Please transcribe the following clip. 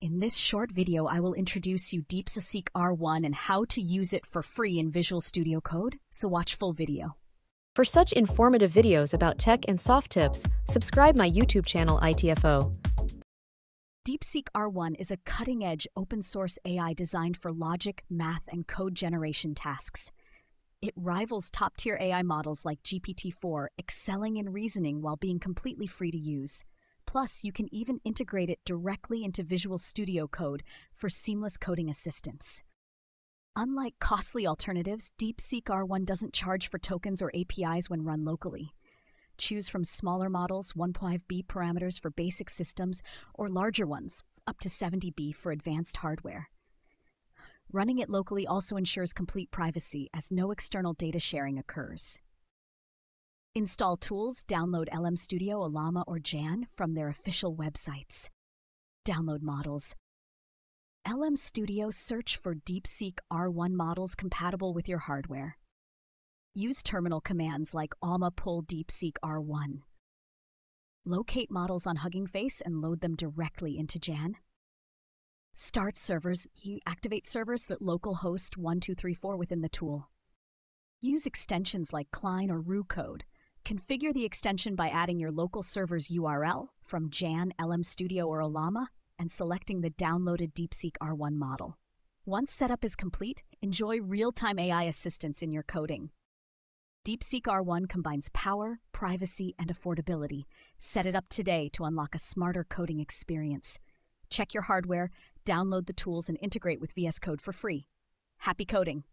In this short video, I will introduce you DeepSeek R1 and how to use it for free in Visual Studio Code, so watch full video. For such informative videos about tech and soft tips, subscribe my YouTube channel ITFO. DeepSeek R1 is a cutting-edge open-source AI designed for logic, math, and code generation tasks. It rivals top-tier AI models like GPT-4, excelling in reasoning while being completely free to use. Plus, you can even integrate it directly into Visual Studio Code for seamless coding assistance. Unlike costly alternatives, DeepSeek R1 doesn't charge for tokens or APIs when run locally. Choose from smaller models, 1.5B parameters for basic systems, or larger ones, up to 70B for advanced hardware. Running it locally also ensures complete privacy, as no external data sharing occurs. Install tools, download LM Studio, Ollama, or Jan from their official websites. Download models. LM Studio, search for DeepSeek R1 models compatible with your hardware. Use terminal commands like Ollama pull DeepSeek R1. Locate models on Hugging Face and load them directly into Jan. Start servers. You activate servers that localhost 1234 within the tool. Use extensions like Klein or Roo code. Configure the extension by adding your local server's URL from Jan, LM Studio, or Ollama, and selecting the downloaded DeepSeek R1 model. Once setup is complete, enjoy real-time AI assistance in your coding. DeepSeek R1 combines power, privacy, and affordability. Set it up today to unlock a smarter coding experience. Check your hardware, download the tools, and integrate with VS Code for free. Happy coding!